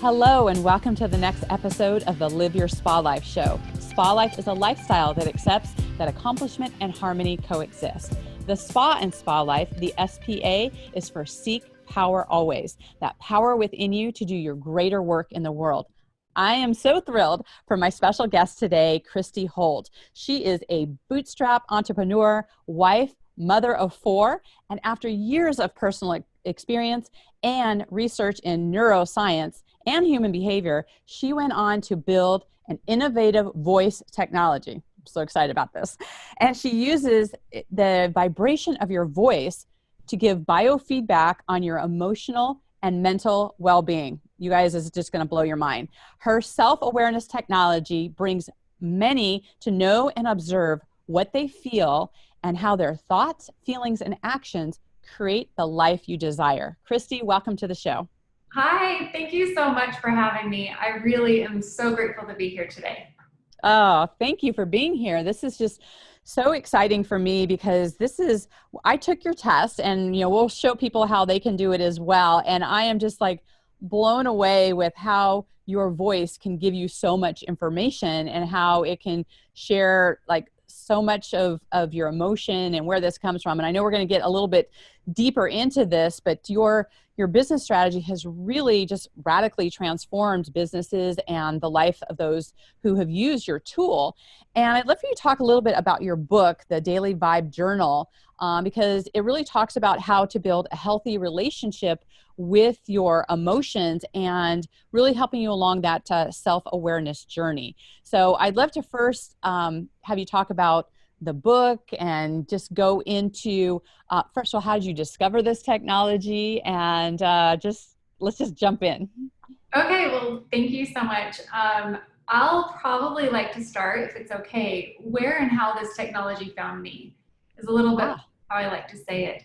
Hello and welcome to the next episode of the Live Your Spa Life show. Spa life is a lifestyle that accepts that accomplishment and harmony coexist. The Spa and Spa Life, the SPA, is for Seek Power Always, that power within you to do your greater work in the world. I am so thrilled for my special guest today, Kristi Holt. She is a bootstrap entrepreneur, wife, mother of four, and after years of personal experience and research in neuroscience and human behavior, she went on to build an innovative voice technology. I'm so excited about this. And she uses the vibration of your voice to give biofeedback on your emotional and mental well-being. You guys, is just going to blow your mind. Her self-awareness technology brings many to know and observe what they feel and how their thoughts, feelings, and actions create the life you desire. Kristi, welcome to the show. Hi, thank you so much for having me. I really am so grateful to be here today. Oh, thank you for being here. This is just so exciting for me because I took your test and, we'll show people how they can do it as well. And I am just like blown away with how your voice can give you so much information and how it can share like so much of your emotion and where this comes from. And I know we're going to get a little bit deeper into this, but your business strategy has really just radically transformed businesses and the life of those who have used your tool. And I'd love for you to talk a little bit about your book, The Daily Vibe Journal, because it really talks about how to build a healthy relationship with your emotions and really helping you along that self-awareness journey. So I'd love to first have you talk about the book and just go into, first of all, how did you discover this technology? And let's just jump in. Okay, well, thank you so much. I'll probably like to start, if it's okay, where and how this technology found me is a little bit how I like to say it.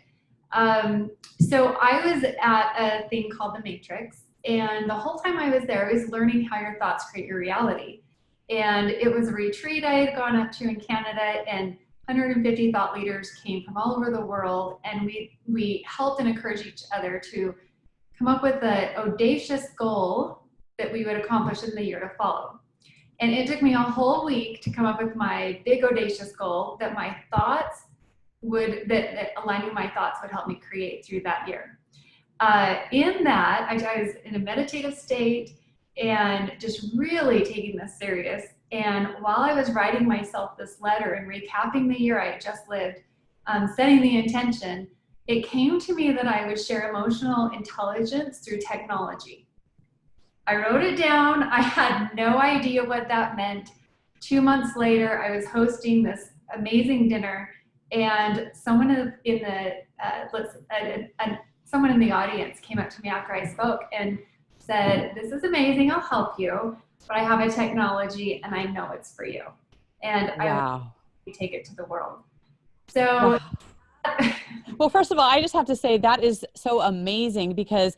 So I was at a thing called The Matrix, and the whole time I was there, I was learning how your thoughts create your reality. And it was a retreat I had gone up to in Canada, and 150 thought leaders came from all over the world, and we helped and encouraged each other to come up with an audacious goal that we would accomplish in the year to follow. And it took me a whole week to come up with my big audacious goal that my thoughts that aligning my thoughts would help me create through that year. In that, I was in a meditative state and just really taking this serious. And while I was writing myself this letter and recapping the year I had just lived, setting the intention, it came to me that I would share emotional intelligence through technology. I wrote it down. I had no idea what that meant. 2 months later, I was hosting this amazing dinner, and someone in the audience came up to me after I spoke and said, "This is amazing, I'll help you, but I have a technology and I know it's for you. And I will take it to the world." So well, first of all, I just have to say that is so amazing because,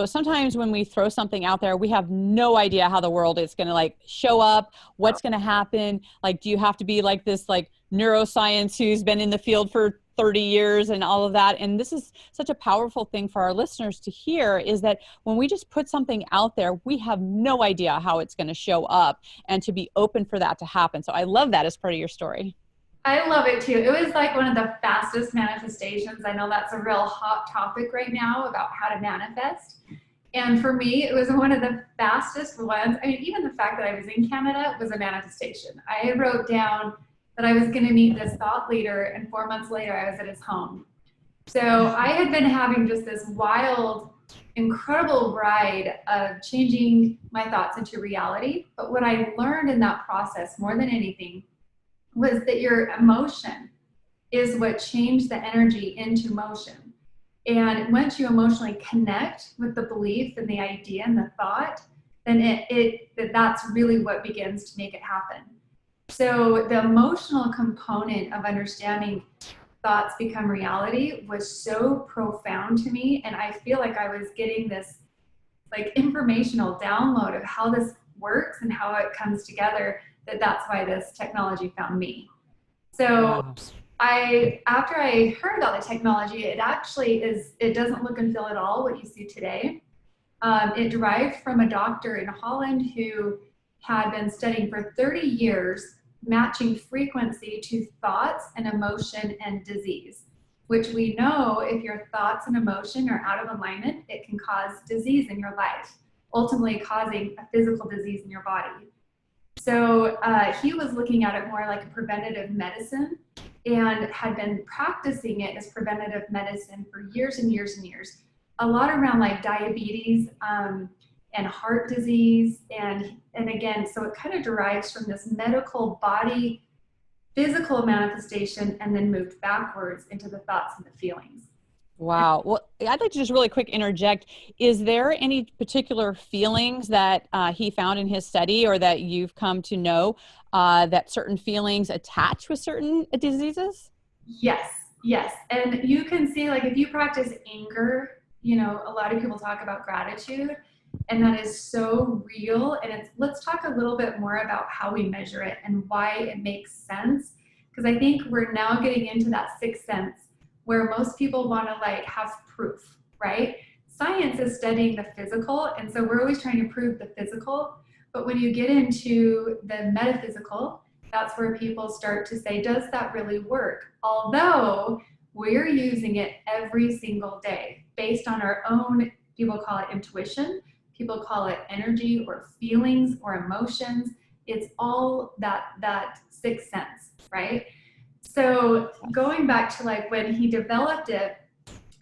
sometimes when we throw something out there, we have no idea how the world is going to like show up, what's going to happen. Like, do you have to be like this, like neuroscience who's been in the field for 30 years and all of that? And this is such a powerful thing for our listeners to hear, is that when we just put something out there, we have no idea how it's going to show up, and to be open for that to happen. So I love that as part of your story. I love it too. It was like one of the fastest manifestations. I know that's a real hot topic right now about how to manifest. And for me, it was one of the fastest ones. I mean, even the fact that I was in Canada was a manifestation. I wrote down that I was going to meet this thought leader, and 4 months later, I was at his home. So I had been having just this wild, incredible ride of changing my thoughts into reality. But what I learned in that process more than anything was that your emotion is what changed the energy into motion. And once you emotionally connect with the belief and the idea and the thought, then that's really what begins to make it happen. So the emotional component of understanding thoughts become reality was so profound to me. And I feel like I was getting this like informational download of how this works and how it comes together, that's why this technology found me. So after I heard about the technology, it actually it doesn't look and feel at all what you see today. It derived from a doctor in Holland who had been studying for 30 years, matching frequency to thoughts and emotion and disease, which we know if your thoughts and emotion are out of alignment, it can cause disease in your life, ultimately causing a physical disease in your body. So he was looking at it more like a preventative medicine and had been practicing it as preventative medicine for years and years and years. A lot around like diabetes and heart disease. And again, so it kind of derives from this medical body physical manifestation and then moved backwards into the thoughts and the feelings. Wow. Well, I'd like to just really quick interject. Is there any particular feelings that he found in his study or that you've come to know that certain feelings attach with certain diseases? Yes, yes. And you can see, like, if you practice anger, you know, a lot of people talk about gratitude, and that is so real. And let's talk a little bit more about how we measure it and why it makes sense. Because I think we're now getting into that sixth sense where most people want to like have proof, right? Science is studying the physical, and so we're always trying to prove the physical. But when you get into the metaphysical, that's where people start to say, does that really work? Although we're using it every single day based on our own, people call it intuition, people call it energy or feelings or emotions. It's all that sixth sense, right? So going back to like when he developed it,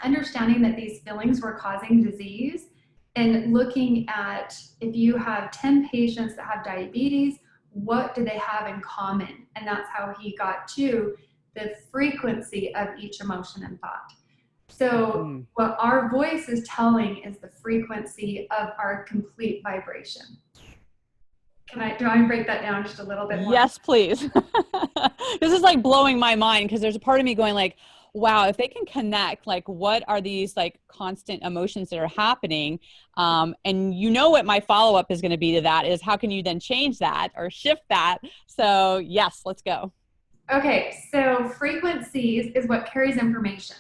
understanding that these feelings were causing disease and looking at if you have 10 patients that have diabetes, what do they have in common? And that's how he got to the frequency of each emotion and thought. So what our voice is telling is the frequency of our complete vibration. Do I break that down just a little bit more? Yes, please. This is like blowing my mind because there's a part of me going like, wow, if they can connect, like what are these like constant emotions that are happening? And you know what my follow-up is going to be to that is how can you then change that or shift that? So yes, let's go. Okay, so frequencies is what carries information.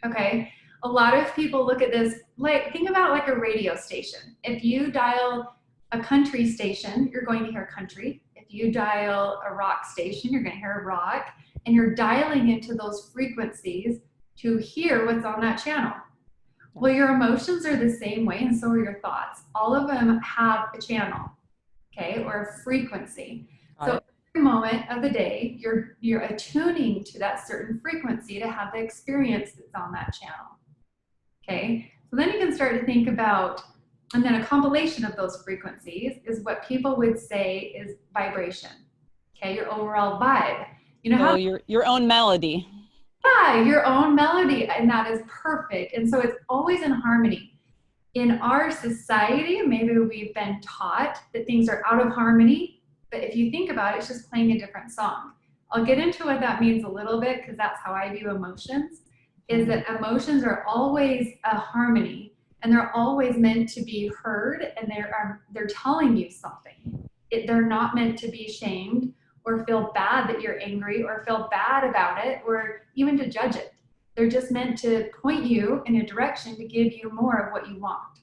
Okay, a lot of people look at this, like think about like a radio station. If you dial a country station, you're going to hear country. If you dial a rock station, you're going to hear rock, and you're dialing into those frequencies to hear what's on that channel. Well, your emotions are the same way, and so are your thoughts. All of them have a channel, okay, or a frequency. So every moment of the day, you're attuning to that certain frequency to have the experience that's on that channel. Okay, so then you can start to think about, and then a compilation of those frequencies is what people would say is vibration. Okay, your overall vibe. You know, so how your own melody. Yeah, your own melody, and that is perfect. And so it's always in harmony. In our society, maybe we've been taught that things are out of harmony, but if you think about it, it's just playing a different song. I'll get into what that means a little bit because that's how I view emotions, is that emotions are always a harmony and they're always meant to be heard, and they're telling you something. They're not meant to be shamed or feel bad that you're angry or feel bad about it or even to judge it. They're just meant to point you in a direction to give you more of what you want.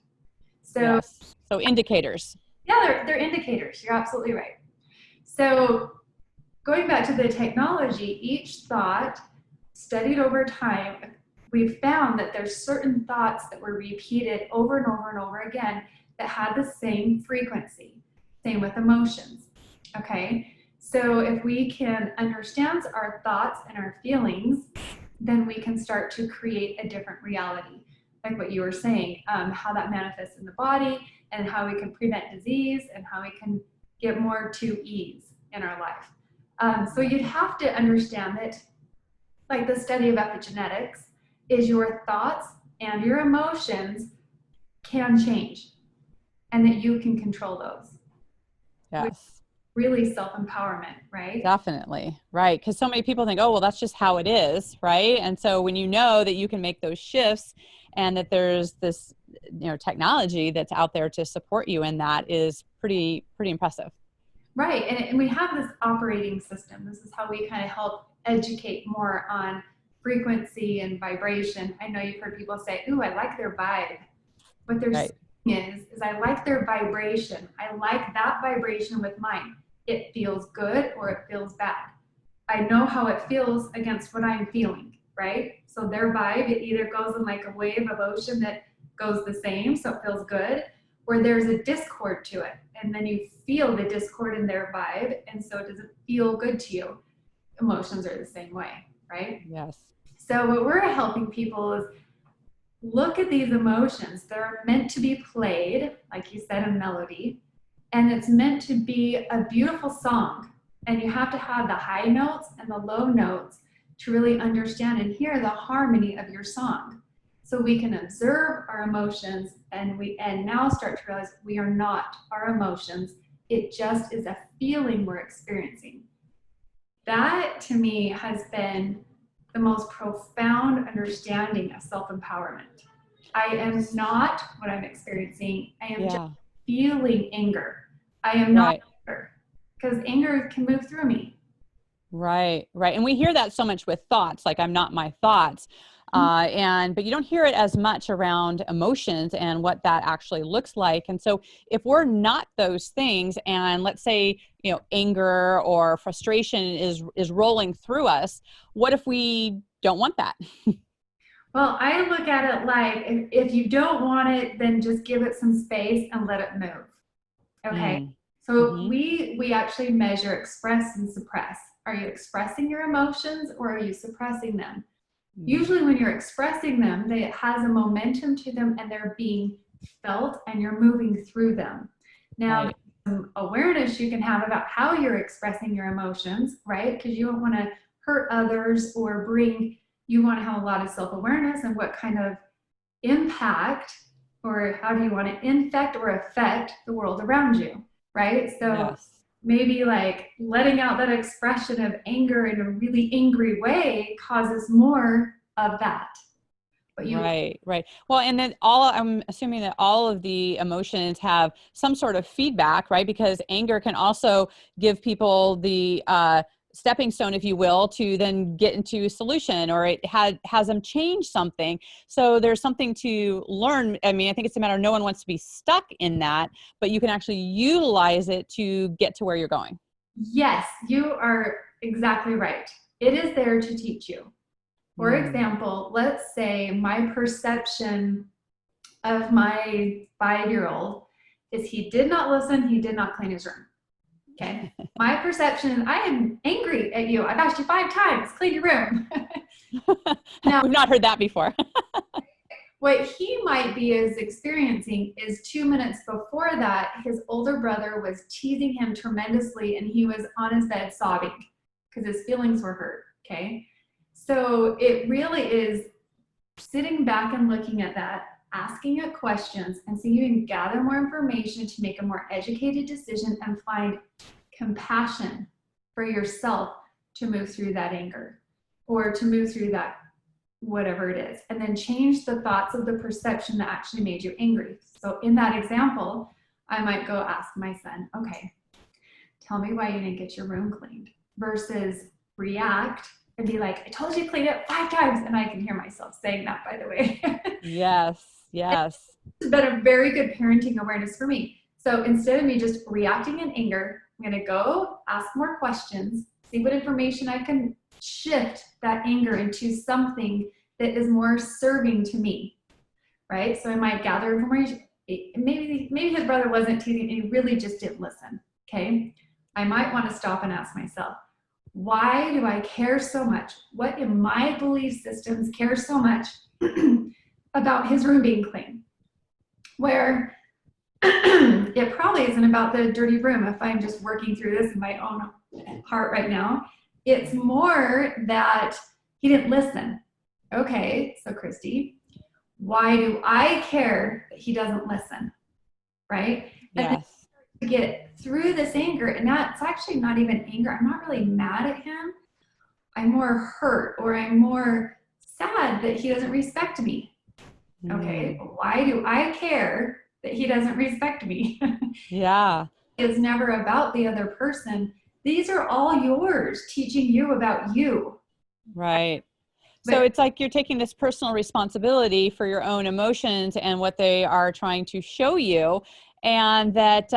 So, yes. So indicators. Yeah, they're indicators. You're absolutely right. So going back to the technology, each thought studied over time, we've found that there's certain thoughts that were repeated over and over and over again that had the same frequency. Same with emotions, okay? So if we can understand our thoughts and our feelings, then we can start to create a different reality. Like what you were saying, how that manifests in the body and how we can prevent disease and how we can get more to ease in our life. So you'd have to understand that, like the study of epigenetics, is your thoughts and your emotions can change and that you can control those. Yes. Really self-empowerment, right? Definitely. Right. Because so many people think, oh, well, that's just how it is. Right. And so when you know that you can make those shifts and that there's this, technology that's out there to support you in that is pretty impressive. Right. And we have this operating system. This is how we kind of help educate more on frequency and vibration. I know you've heard people say, ooh, I like their vibe. But there's is I like their vibration. I like that vibration with mine. It feels good or it feels bad. I know how it feels against what I'm feeling, right? So their vibe, it either goes in like a wave of ocean that goes the same, so it feels good, or there's a discord to it. And then you feel the discord in their vibe, and so it doesn't feel good to you. Emotions are the same way, right? Yes. So what we're helping people is look at these emotions. They're meant to be played, like you said, in melody, and it's meant to be a beautiful song. And you have to have the high notes and the low notes to really understand and hear the harmony of your song. So we can observe our emotions and now start to realize we are not our emotions. It just is a feeling we're experiencing. That to me has been the most profound understanding of self-empowerment. I am not what I'm experiencing. I am just feeling anger. I am not anger, because anger can move through me. Right. And we hear that so much with thoughts, like I'm not my thoughts. But you don't hear it as much around emotions and what that actually looks like. And so if we're not those things, and let's say, anger or frustration is rolling through us, what if we don't want that? Well, I look at it like if you don't want it, then just give it some space and let it move. Okay. So we actually measure express and suppress. Are you expressing your emotions or are you suppressing them? Usually when you're expressing them, they has a momentum to them and they're being felt and you're moving through them. Now, some awareness you can have about how you're expressing your emotions, right? Because you don't want to hurt others or you want to have a lot of self-awareness and what kind of impact or how do you want to infect or affect the world around you, right? So maybe like letting out that expression of anger in a really angry way causes more of that. But Right. Well, and then I'm assuming that all of the emotions have some sort of feedback, right? Because anger can also give people the stepping stone, if you will, to then get into a solution, or it has them change something. So there's something to learn. I mean, I think it's a matter of no one wants to be stuck in that, but you can actually utilize it to get to where you're going. Yes, you are exactly right. It is there to teach you. For example, let's say my perception of my 5-year-old is he did not listen, he did not clean his room. Okay. My perception is I am angry at you. I've asked you 5 times, clean your room. Now, we've not heard that before. What he might be experiencing is 2 minutes before that, his older brother was teasing him tremendously and he was on his bed sobbing because his feelings were hurt. Okay. So it really is sitting back and looking at that, asking it questions, and so you can gather more information to make a more educated decision and find compassion for yourself to move through that anger or to move through that whatever it is, and then change the thoughts of the perception that actually made you angry. So in that example, I might go ask my son, okay, tell me why you didn't get your room cleaned, versus react and be like, I told you to clean it 5 times. And I can hear myself saying that, by the way. Yes. It's been a very good parenting awareness for me. So instead of me just reacting in anger, I'm going to go ask more questions, see what information I can shift that anger into something that is more serving to me, right? So I might gather information. Maybe his brother wasn't teasing and he really just didn't listen, okay? I might want to stop and ask myself, why do I care so much? What in my belief systems care so much about his room being clean? Where it probably isn't about the dirty room if I'm just working through this in my own heart right now. It's more that he didn't listen. Okay, so Kristi, why do I care that he doesn't listen? Right? Yes. To get through this anger, and that's actually not even anger. I'm not really mad at him. I'm more hurt, or I'm more sad that he doesn't respect me. Okay, why do I care that he doesn't respect me? Yeah. It's never about the other person. These are all yours, teaching you about you. Right. So it's like you're taking this personal responsibility for your own emotions and what they are trying to show you. And that,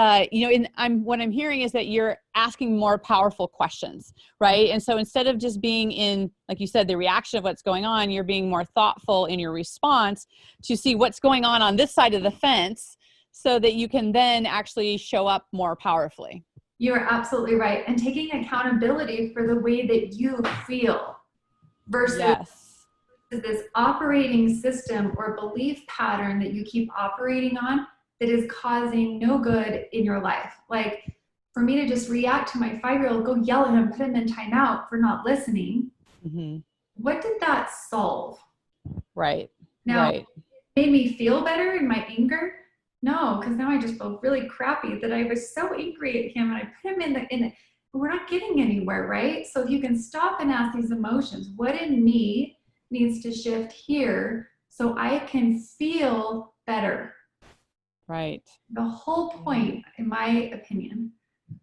what I'm hearing is that you're asking more powerful questions, right? And so instead of just being in, like you said, the reaction of what's going on, you're being more thoughtful in your response to see what's going on this side of the fence so that you can then actually show up more powerfully. You are absolutely right. And taking accountability for the way that you feel versus this operating system or belief pattern that you keep operating on that is causing no good in your life. Like for me to just react to my 5-year-old, go yell at him, put him in timeout for not listening. Mm-hmm. What did that solve? Right. Now, right. It made me feel better in my anger? No, because now I just feel really crappy that I was so angry at him and I put him in the we're not getting anywhere, right? So if you can stop and ask these emotions, what in me needs to shift here so I can feel better? Right. The whole point, in my opinion,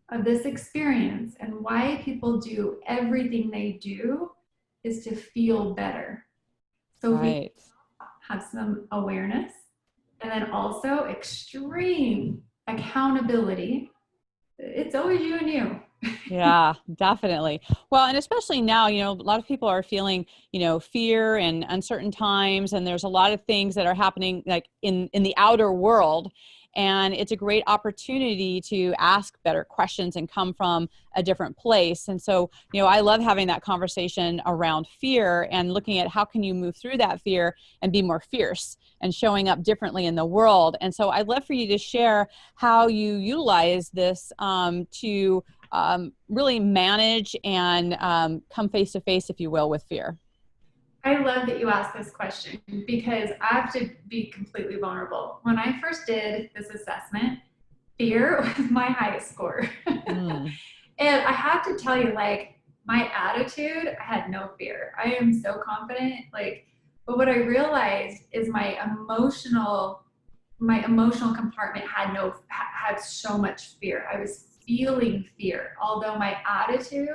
of this experience and why people do everything they do is to feel better. So we have some awareness and then also extreme accountability. It's always you and you. Yeah, definitely. Well, and especially now, a lot of people are feeling, fear and uncertain times, and there's a lot of things that are happening like in the outer world. And it's a great opportunity to ask better questions and come from a different place. And so, I love having that conversation around fear and looking at how can you move through that fear and be more fierce and showing up differently in the world. And so I'd love for you to share how you utilize this to really manage and come face to face, if you will, with fear. I love that you asked this question because I have to be completely vulnerable. When I first did this assessment, fear was my highest score. And I have to tell you, like, my attitude, I had no fear. I am so confident, but what I realized is my emotional compartment had so much fear. I was feeling fear, although my attitude,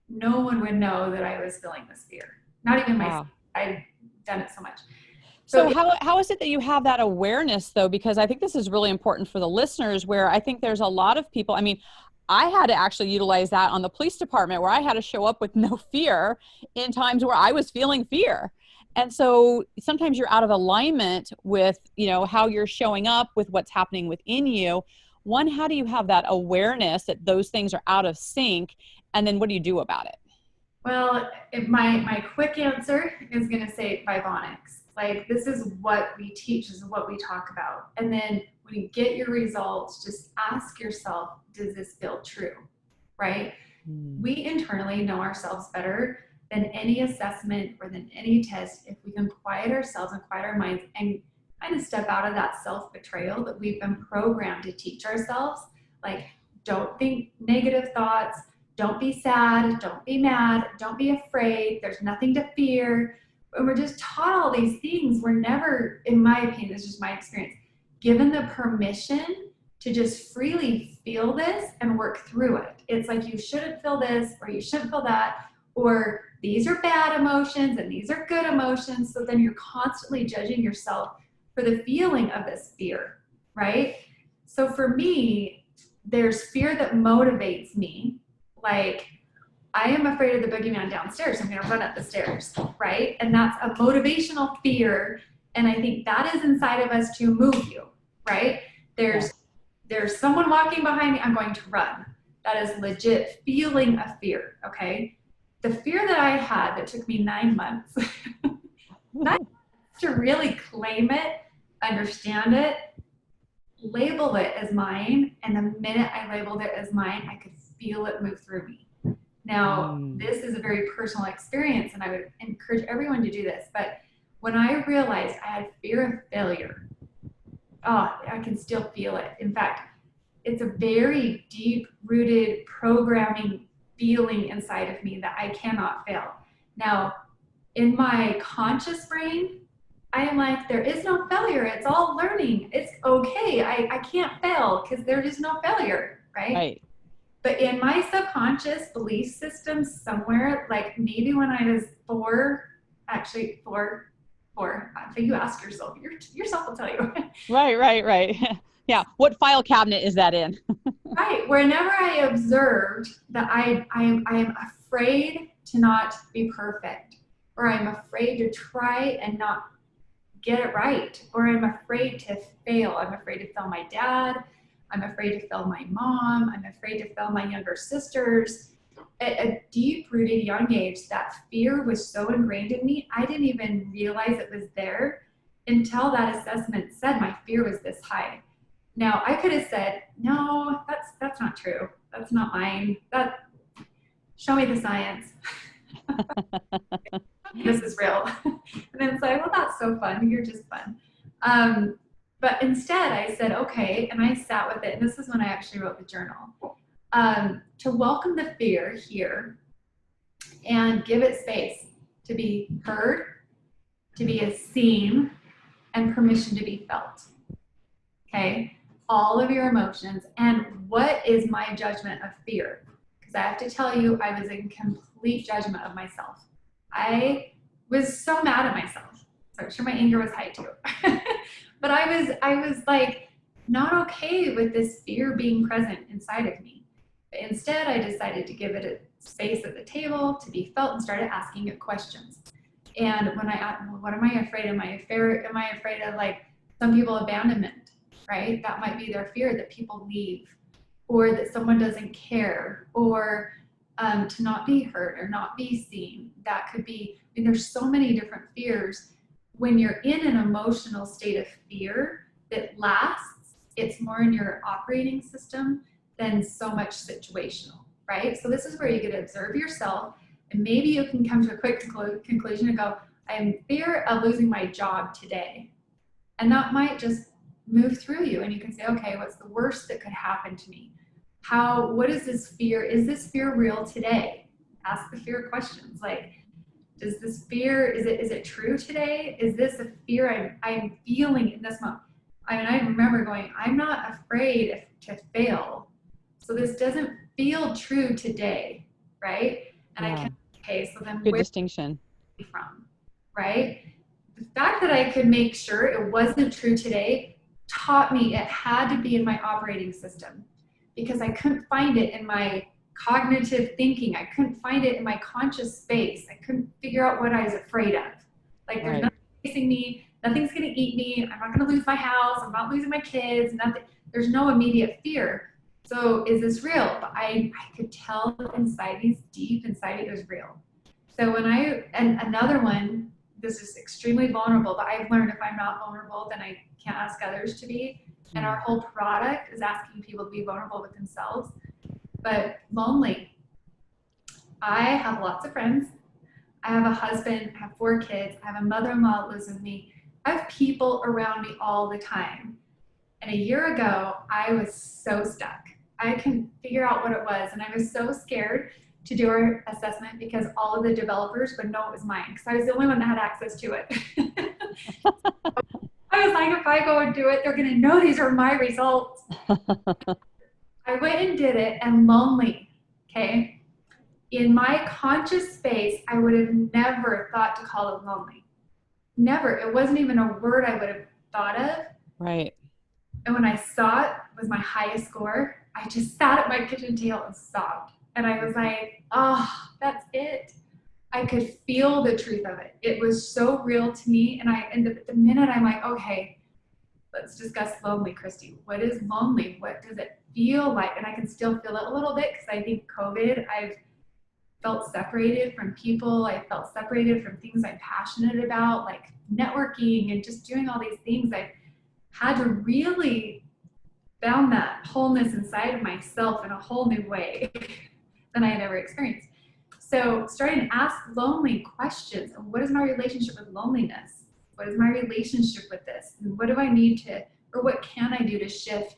no one would know that I was feeling this fear. Not even myself. I've done it so much. So how is it that you have that awareness, though? Because I think this is really important for the listeners, where I think there's a lot of people, I had to actually utilize that on the police department, where I had to show up with no fear in times where I was feeling fear. And so sometimes you're out of alignment with, how you're showing up with what's happening within you. One, how do you have that awareness that those things are out of sync? And then what do you do about it? Well, my quick answer is going to say Vibonics. Like, this is what we teach, this is what we talk about. And then when you get your results, just ask yourself, does this feel true? Right? We internally know ourselves better than any assessment or than any test if we can quiet ourselves and quiet our minds and kind of step out of that self-betrayal that we've been programmed to teach ourselves. Like, don't think negative thoughts. Don't be sad, don't be mad, don't be afraid, there's nothing to fear. And we're just taught all these things. We're never, in my opinion, this is just my experience, given the permission to just freely feel this and work through it. It's like, you shouldn't feel this, or you shouldn't feel that, or these are bad emotions and these are good emotions. So then you're constantly judging yourself for the feeling of this fear, right? So for me, there's fear that motivates me. Like, I am afraid of the boogeyman downstairs. I'm going to run up the stairs, right? And that's a motivational fear. And I think that is inside of us to move you, right? There's someone walking behind me. I'm going to run. That is legit feeling of fear, okay? The fear that I had that took me 9 months to really claim it, understand it, label it as mine. And the minute I labeled it as mine, I could feel it move through me. Now, this is a very personal experience, and I would encourage everyone to do this. But when I realized I had fear of failure, I can still feel it. In fact, it's a very deep-rooted programming feeling inside of me that I cannot fail. Now, in my conscious brain, I am like, there is no failure. It's all learning. It's okay. I can't fail because there is no failure, right? But in my subconscious belief system somewhere, like maybe when I was 4, actually four. I think you ask yourself, yourself will tell you. Right. Yeah. What file cabinet is that in? Right. Whenever I observed that I am afraid to not be perfect, or I'm afraid to try and not get it right, or I'm afraid to fail. I'm afraid to fail my dad. I'm afraid to fail my mom. I'm afraid to fail my younger sisters. At a deep-rooted young age, that fear was so ingrained in me, I didn't even realize it was there until that assessment said my fear was this high. Now, I could have said, no, that's not true. That's not mine. Show me the science. This is real. And then it's like, well, that's so fun. You're just fun. But instead, I said, okay, and I sat with it. And this is when I actually wrote the journal. To welcome the fear here and give it space to be heard, to be seen, and permission to be felt. Okay? All of your emotions. And what is my judgment of fear? Because I have to tell you, I was in complete judgment of myself. I was so mad at myself. So I'm sure my anger was high too. But I was like not okay with this fear being present inside of me. But instead, I decided to give it a space at the table to be felt and started asking it questions. And when I asked, well, what am I afraid of? Am I afraid of like some people abandonment, right? That might be their fear, that people leave, or that someone doesn't care, or to not be heard or not be seen. That could be, I mean, there's so many different fears. When you're in an emotional state of fear that lasts, it's more in your operating system than so much situational, right? So this is where you get to observe yourself, and maybe you can come to a quick conclusion and go, I am in fear of losing my job today. And that might just move through you, and you can say, okay, what's the worst that could happen to me? What is this fear? Is this fear real today? Ask the fear questions like, does this fear, is it true today? Is this a fear I'm feeling in this moment? I mean, I remember going, I'm not afraid to fail. So this doesn't feel true today, right? And Yeah. I can, okay, so then Good where distinction. from, right? The fact that I could make sure it wasn't true today taught me it had to be in my operating system, because I couldn't find it in my cognitive thinking. I couldn't find it in my conscious space. I couldn't figure out what I was afraid of. Like there's nothing facing me, nothing's gonna eat me, I'm not gonna lose my house, I'm not losing my kids, nothing. There's no immediate fear. So is this real? But I could tell deep inside it was real. So and another one, this is extremely vulnerable, but I've learned if I'm not vulnerable, then I can't ask others to be. And our whole product is asking people to be vulnerable with themselves. But lonely. I have lots of friends. I have a husband, I have 4 kids, I have a mother-in-law that lives with me. I have people around me all the time. And a year ago, I was so stuck. I couldn't figure out what it was. And I was so scared to do our assessment because all of the developers would know it was mine, because I was the only one that had access to it. I was like, if I go and do it, they're gonna know these are my results. I went and did it, and lonely, okay? In my conscious space, I would have never thought to call it lonely. Never. It wasn't even a word I would have thought of. Right. And when I saw it was my highest score, I just sat at my kitchen table and sobbed. And I was like, oh, that's it. I could feel the truth of it. It was so real to me. And the minute I'm like, okay, let's discuss lonely, Kristi. What is lonely? What does it feel like? And I can still feel it a little bit, because I think COVID, I've felt separated from people. I felt separated from things I'm passionate about, like networking and just doing all these things. I've had to really found that wholeness inside of myself in a whole new way than I had ever experienced. So starting to ask lonely questions. What is my relationship with loneliness? What is my relationship with this? And what do I need to, or what can I do to shift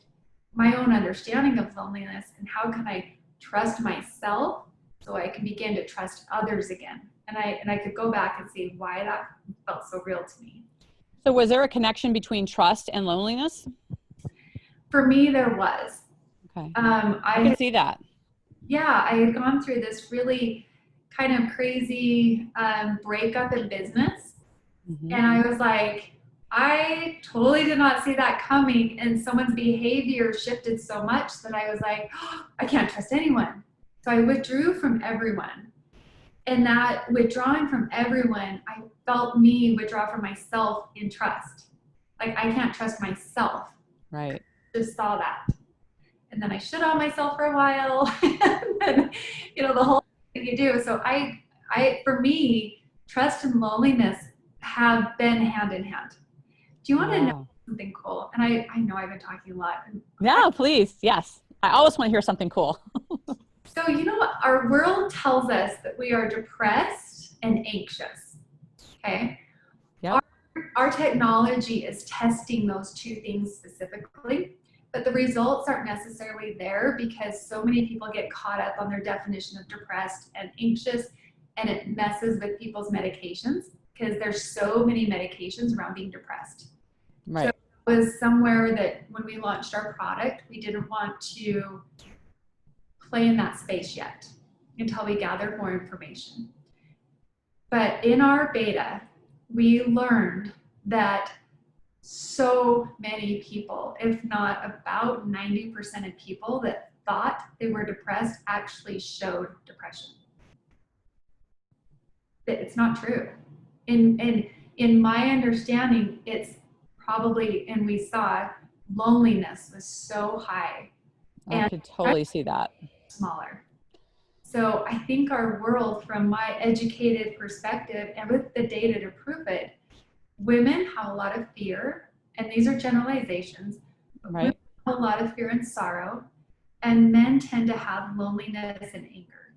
my own understanding of loneliness? And how can I trust myself so I can begin to trust others again? And I could go back and see why that felt so real to me. So was there a connection between trust and loneliness? For me, there was. Okay. I can see that. Yeah, I had gone through this really kind of crazy breakup in business. Mm-hmm. And I was like, I totally did not see that coming. And someone's behavior shifted so much that I was like, oh, I can't trust anyone. So I withdrew from everyone. And that withdrawing from everyone, I felt me withdraw from myself in trust. Like, I can't trust myself. Right. Just saw that. And then I shit on myself for a while. And then, the whole thing you do. So for me, trust and loneliness have been hand in hand. Do you want to know something cool? And I know I've been talking a lot. Yeah, please. Yes. I always want to hear something cool. So, our world tells us that we are depressed and anxious. Okay. Yep. Our technology is testing those two things specifically, but the results aren't necessarily there because so many people get caught up on their definition of depressed and anxious, and it messes with people's medications because there's so many medications around being depressed. Right. So it was somewhere that when we launched our product, we didn't want to play in that space yet until we gathered more information. But in our beta, we learned that so many people, if not about 90% of people that thought they were depressed actually showed depression. It's not true. In my understanding, it's probably, and we saw loneliness was so high. I could totally see that. Smaller. So I think our world, from my educated perspective and with the data to prove it, women have a lot of fear, and these are generalizations, but right. Women have a lot of fear and sorrow, and men tend to have loneliness and anger.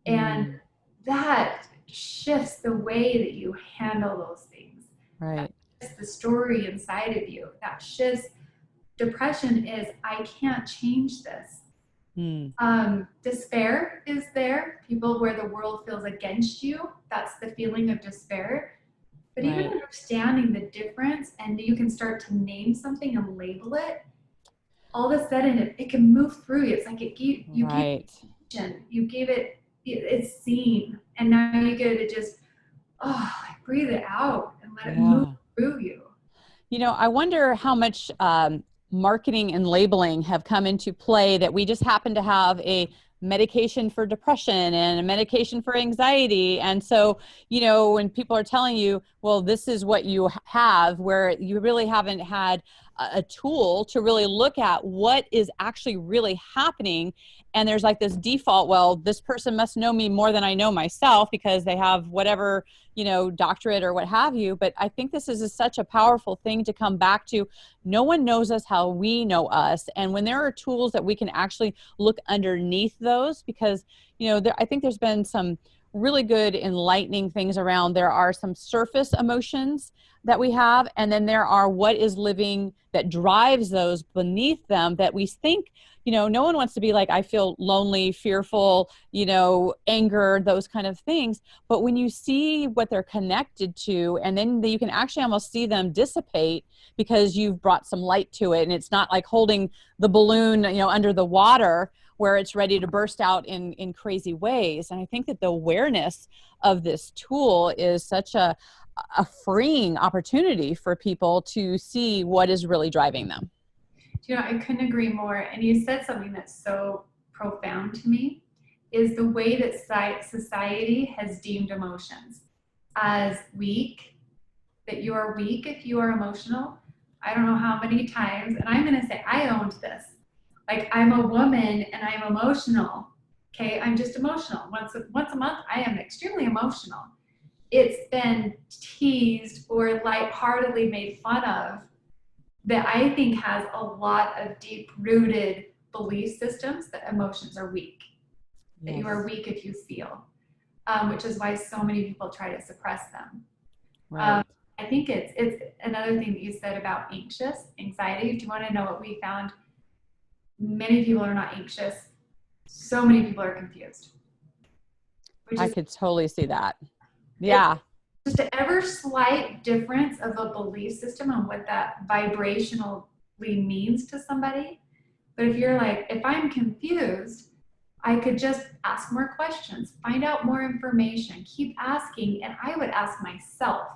And that shifts the way that you handle those things. Right. That's the story inside of you. That shifts. Depression is, I can't change this. Despair is there. People where the world feels against you. That's the feeling of despair. But right. even understanding the difference, and you can start to name something and label it, all of a sudden it can move through you. It's like you gave it, it's seen, and now you get to just, breathe it out and let it move through you. I wonder how much marketing and labeling have come into play, that we just happen to have a medication for depression and a medication for anxiety. And so, when people are telling you, well, this is what you have, where you really haven't had a tool to really look at what is actually really happening. And there's like this default, well, this person must know me more than I know myself because they have whatever, doctorate or what have you. But I think this is such a powerful thing to come back to. No one knows us how we know us. And when there are tools that we can actually look underneath those, because, I think there's been some really good enlightening things around. There are some surface emotions that we have, and then there are what is living that drives those beneath them that we think, no one wants to be like, I feel lonely, fearful, anger, those kind of things. But when you see what they're connected to, and then you can actually almost see them dissipate because you've brought some light to it, and it's not like holding the balloon, under the water where it's ready to burst out in crazy ways. And I think that the awareness of this tool is such a freeing opportunity for people to see what is really driving them. I couldn't agree more. And you said something that's so profound to me, is the way that society has deemed emotions as weak, that you are weak if you are emotional. I don't know how many times, and I'm going to say I owned this. Like, I'm a woman and I'm emotional. Okay, I'm just emotional. Once a month, I am extremely emotional. It's been teased or lightheartedly made fun of, that I think has a lot of deep-rooted belief systems that emotions are weak, that you are weak if you feel, which is why so many people try to suppress them. Right. I think it's another thing that you said about anxiety. Do you want to know what we found? Many people are not anxious. So many people are confused. I could totally see that. Yeah. Just an ever slight difference of a belief system on what that vibrationally means to somebody. But if you're like, if I'm confused, I could just ask more questions, find out more information, keep asking, and I would ask myself.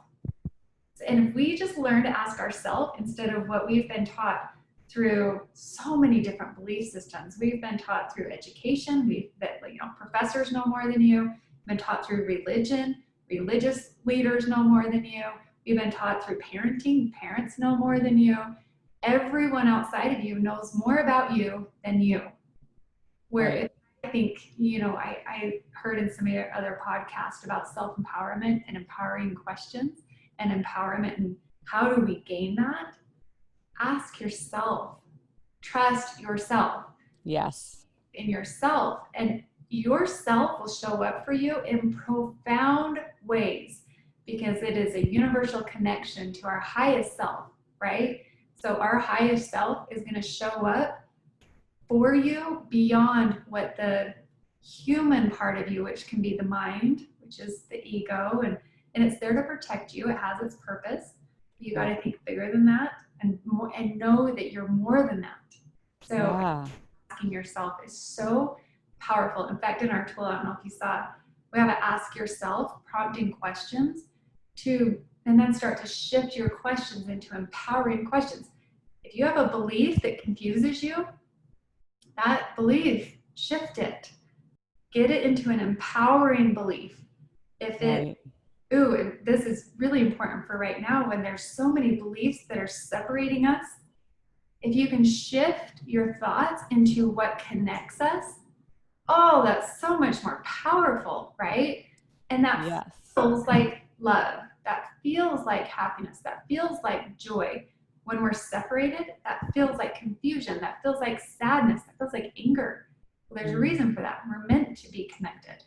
And if we just learn to ask ourselves instead of what we've been taught through so many different belief systems, we've been taught through education, professors know more than you, been taught through religion, religious leaders know more than you, we've been taught through parenting, parents know more than you. Everyone outside of you knows more about you than you. Where I think, I heard in some of your other podcasts about self-empowerment and empowering questions and empowerment and how do we gain that? Ask yourself, trust yourself. Yes. In yourself, and yourself will show up for you in profound ways because it is a universal connection to our highest self, right? So our highest self is going to show up for you beyond what the human part of you, which can be the mind, which is the ego, and it's there to protect you. It has its purpose. You got to think bigger than that and know that you're more than that. So asking yourself is so powerful. In fact, in our tool, I don't know if you saw, we have to ask yourself prompting questions and then start to shift your questions into empowering questions. If you have a belief that confuses you, that belief, shift it. Get it into an empowering belief. This is really important for right now when there's so many beliefs that are separating us. If you can shift your thoughts into what connects us, that's so much more powerful, right? And that feels like love. That feels like happiness. That feels like joy. When we're separated, that feels like confusion. That feels like sadness. That feels like anger. Well, there's a reason for that. We're meant to be connected.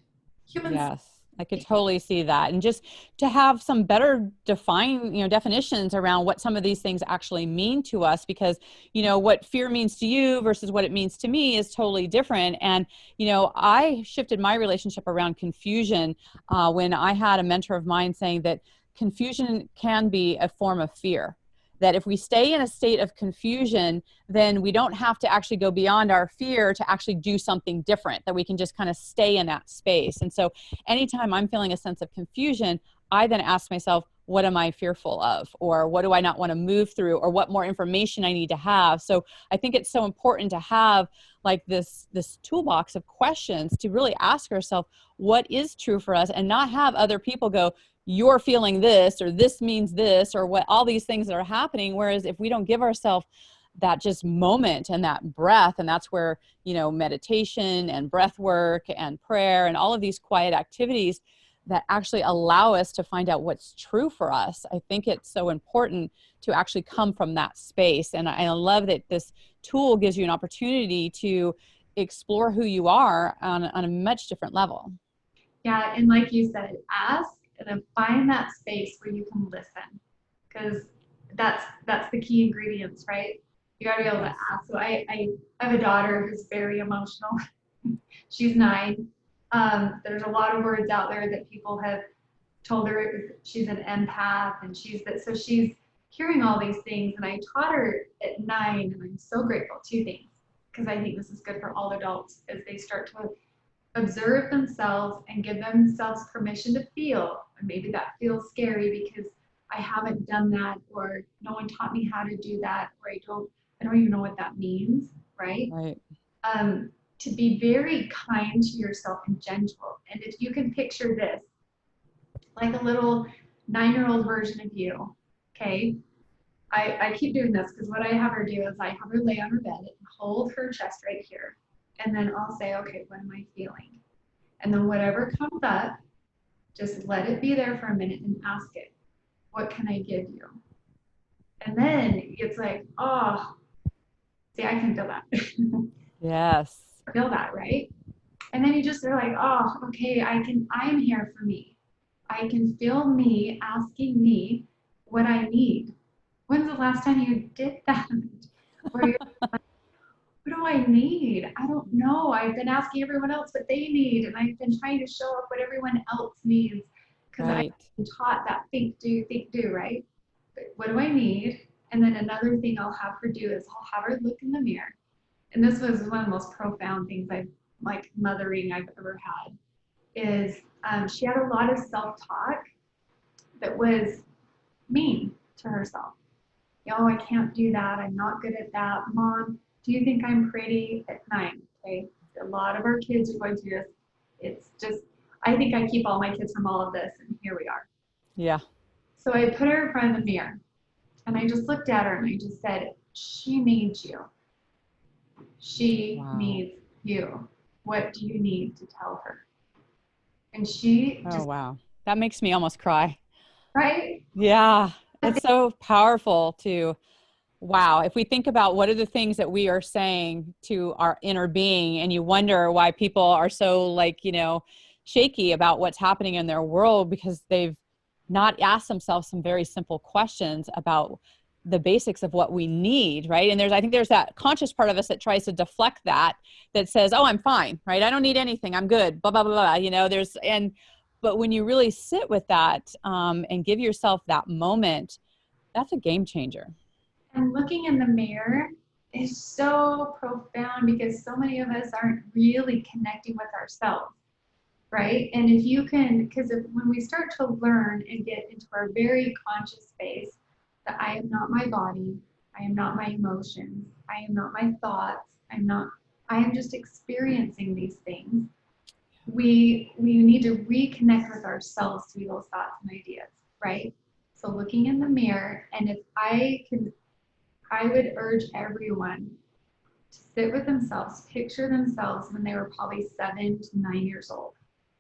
Humans. Yes. I could totally see that. And just to have some better definitions around what some of these things actually mean to us, because, what fear means to you versus what it means to me is totally different. And, I shifted my relationship around confusion when I had a mentor of mine saying that confusion can be a form of fear. That if we stay in a state of confusion, then we don't have to actually go beyond our fear to actually do something different, that we can just kind of stay in that space. And so anytime I'm feeling a sense of confusion, I then ask myself, what am I fearful of? Or what do I not want to move through? Or what more information I need to have? So I think it's so important to have like this toolbox of questions to really ask ourselves what is true for us, and not have other people go, you're feeling this, or this means this, or what, all these things that are happening. Whereas if we don't give ourselves that just moment and that breath, and that's where, meditation and breath work and prayer and all of these quiet activities that actually allow us to find out what's true for us. I think it's so important to actually come from that space. And I love that this tool gives you an opportunity to explore who you are on a much different level. Yeah, and like you said, ask and then find that space where you can listen, because that's the key ingredients, right? You got to be able to ask. So I have a daughter who's very emotional. She's 9. There's a lot of words out there that people have told her she's an empath, and so she's hearing all these things. And I taught her at 9, and I'm so grateful. 2 things, because I think this is good for all adults as they start to observe themselves and give themselves permission to feel. And maybe that feels scary because I haven't done that, or no one taught me how to do that, or I don't even know what that means, right? To be very kind to yourself and gentle. And if you can picture this, like a little 9-year-old version of you, okay? I keep doing this because what I have her do is I have her lay on her bed and hold her chest right here. And then I'll say, okay, what am I feeling? And then whatever comes up, just let it be there for a minute and ask it, what can I give you? And then it's like, oh, see, I can feel that. Yes. Feel that, right? And then you just are like, oh, okay, I am here for me. I can feel me asking me what I need. When's the last time you did that? Where you're like, what do I need? I don't know. I've been asking everyone else what they need, and I've been trying to show up what everyone else needs, because I've been taught that think, do, right? But what do I need? And then another thing I'll have her do is I'll have her look in the mirror. And this was one of the most profound things I've like mothering I've ever had is she had a lot of self-talk that was mean to herself. Oh, I can't do that. I'm not good at that. Mom, do you think I'm pretty? At 9, okay? A lot of our kids are going through this. It's just, I think I keep all my kids from all of this, and here we are. Yeah. So I put her in front of the mirror, and I just looked at her, and I just said, she needs you. She needs you. What do you need to tell her? And she just, wow. That makes me almost cry. right? Yeah. It's so powerful to, wow. If we think about what are the things that we are saying to our inner being, and you wonder why people are so like, shaky about what's happening in their world because they've not asked themselves some very simple questions about the basics of what we need, right? And I think there's that conscious part of us that tries to deflect that says, oh, I'm fine, right? I don't need anything. I'm good, blah, blah, blah, blah. But when you really sit with that and give yourself that moment, that's a game changer. And looking in the mirror is so profound because so many of us aren't really connecting with ourselves, right? And if you can, because when we start to learn and get into our very conscious space, that I am not my body, I am not my emotions, I am not my thoughts, I am just experiencing these things. We need to reconnect with ourselves through those thoughts and ideas, right? So looking in the mirror, and if I would urge everyone to sit with themselves, picture themselves when they were probably 7 to 9 years old.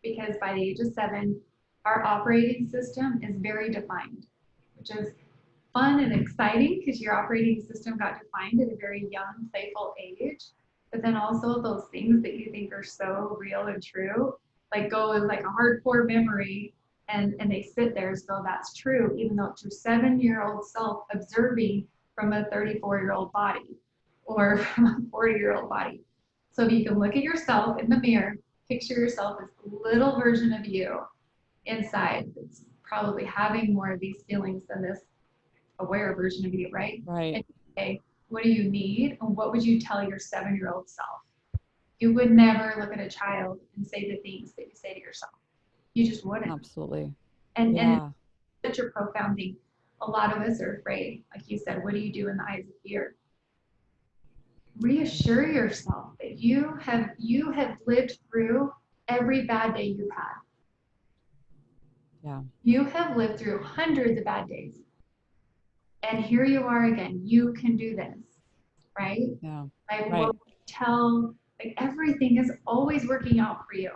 Because by the age of 7, our operating system is very defined, which is fun and exciting because your operating system got defined at a very young, playful age. But then also those things that you think are so real and true, like go as like a hardcore memory, and they sit there as though that's true, even though it's your 7-year-old self observing from a 34-year-old body or from a 40-year-old body. So if you can look at yourself in the mirror, picture yourself as a little version of you inside that's probably having more of these feelings than this aware version of you, right? Right. And say, what do you need? And what would you tell your 7-year-old self? You would never look at a child and say the things that you say to yourself. You just wouldn't. Absolutely. And it's such a profound thing. A lot of us are afraid. Like you said, what do you do in the eyes of fear? Reassure yourself that you have lived through every bad day you've had. Yeah. You have lived through hundreds of bad days. And here you are again. You can do this, right? Yeah. Like right. like everything is always working out for you.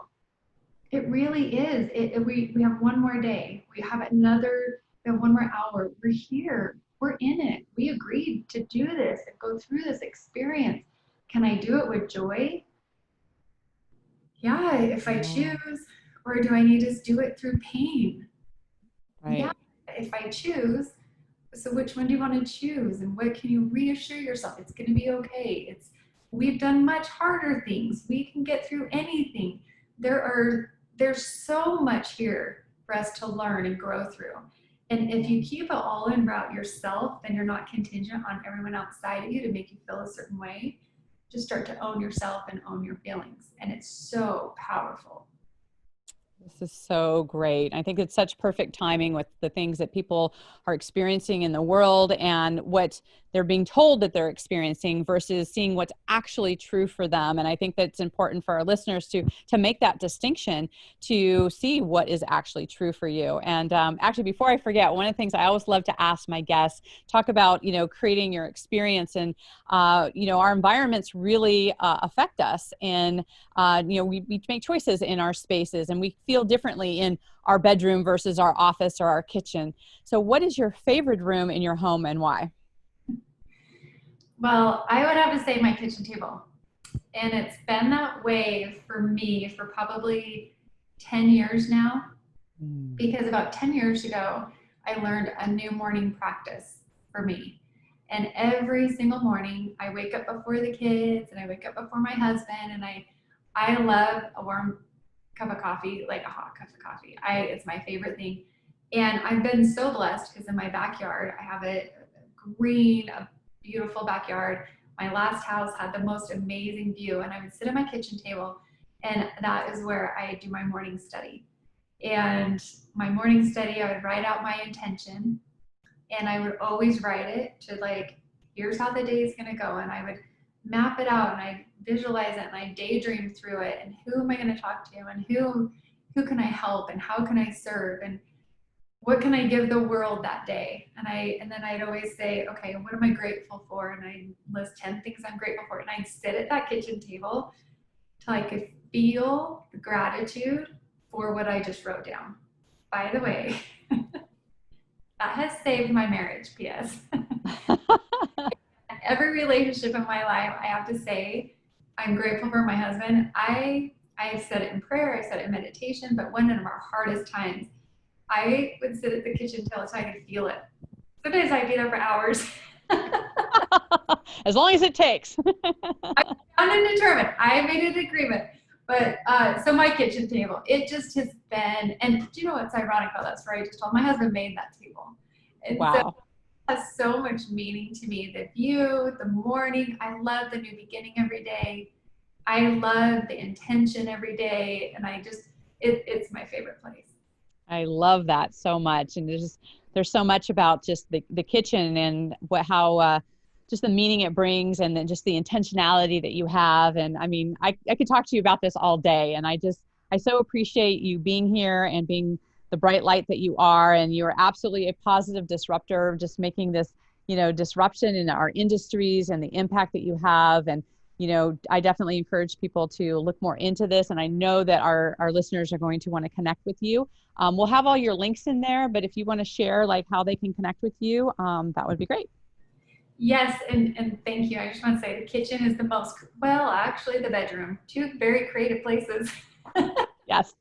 It really is. We have one more day. We have one more hour. We're here. We're in it. We agreed to do this and go through this experience. Can I do it with joy? Yeah, if I choose. Or do I need to do it through pain? Right. Yeah, if I choose. So which one do you want to choose? And what can you reassure yourself? It's going to be okay. We've done much harder things. We can get through anything. There's so much here for us to learn and grow through. And if you keep it all in about yourself, then you're not contingent on everyone outside of you to make you feel a certain way. Just start to own yourself and own your feelings. And it's so powerful. This is so great. I think it's such perfect timing with the things that people are experiencing in the world and what they're being told that they're experiencing versus seeing what's actually true for them. And I think that's important for our listeners to make that distinction, to see what is actually true for you. And actually, before I forget, one of the things I always love to ask my guests, talk about, creating your experience. And, our environments really affect us. And, we make choices in our spaces and we feel differently in our bedroom versus our office or our kitchen. So what is your favorite room in your home and why? Well, I would have to say my kitchen table. And it's been that way for me for probably 10 years now. Because about 10 years ago, I learned a new morning practice for me. And every single morning, I wake up before the kids and I wake up before my husband, and I love a warm cup of coffee, like a hot cup of coffee. It's my favorite thing. And I've been so blessed because in my backyard, I have a beautiful backyard. My last house had the most amazing view, and I would sit at my kitchen table And that is where I do my morning study. And my morning study, I would write out my intention, and I would always write it to like, here's how the day is going to go. And I would map it out and I visualize it and I daydream through it. And who am I going to talk to? And who can I help? And how can I serve? And what can I give the world that day? And then I'd always say, okay, what am I grateful for? And I list 10 things I'm grateful for. And I'd sit at that kitchen table till I could feel the gratitude for what I just wrote down. By the way, that has saved my marriage, P.S. Every relationship in my life, I have to say, I'm grateful for my husband. I said it in prayer, I said it in meditation, but one of our hardest times, I would sit at the kitchen table so I could feel it. Sometimes I'd be there for hours. As long as it takes. I'm undetermined. I made an agreement. But so my kitchen table, it just has been, and do you know what's ironic about that story I just told? My husband made that table. And wow. So it has so much meaning to me. The view, the morning, I love the new beginning every day. I love the intention every day. And it's my favorite place. I love that so much. And there's so much about just the kitchen and how just the meaning it brings, and then just the intentionality that you have. And I mean, I could talk to you about this all day. And I so appreciate you being here and being the bright light that you are. And you're absolutely a positive disruptor, just making this, disruption in our industries and the impact that you have. And, I definitely encourage people to look more into this. And I know that our listeners are going to want to connect with you. We'll have all your links in there, but if you want to share like how they can connect with you, that would be great. Yes, and thank you. I just want to say the kitchen is actually the bedroom, two very creative places. Yes.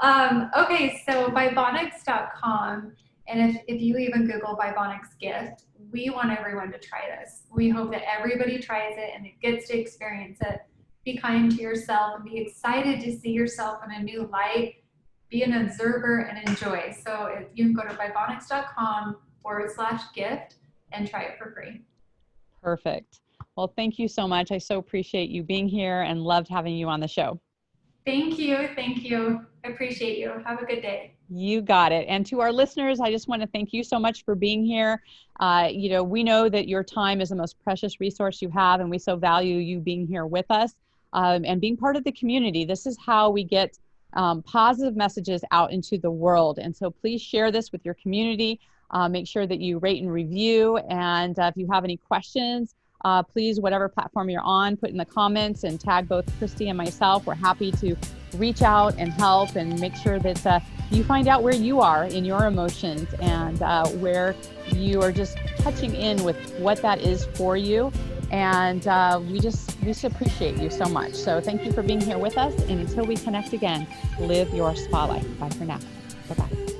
Okay, so Vibonics.com, and if you even Google Vibonics gift, we want everyone to try this. We hope that everybody tries it and it gets to experience it. Be kind to yourself and be excited to see yourself in a new light. Be an observer and enjoy. So if you can go to Vibonics.com/gift and try it for free. Perfect. Well, thank you so much. I so appreciate you being here and loved having you on the show. Thank you. Thank you. I appreciate you. Have a good day. You got it. And to our listeners, I just want to thank you so much for being here. We know that your time is the most precious resource you have, and we so value you being here with us and being part of the community. This is how we get positive messages out into the world. And so please share this with your community. Make sure that you rate and review. And if you have any questions, please, whatever platform you're on, put in the comments and tag both Kristi and myself. We're happy to reach out and help and make sure that you find out where you are in your emotions and where you are just touching in with what that is for you. And we just appreciate you so much. So thank you for being here with us. And until we connect again, live your spa life. Bye for now. Bye-bye.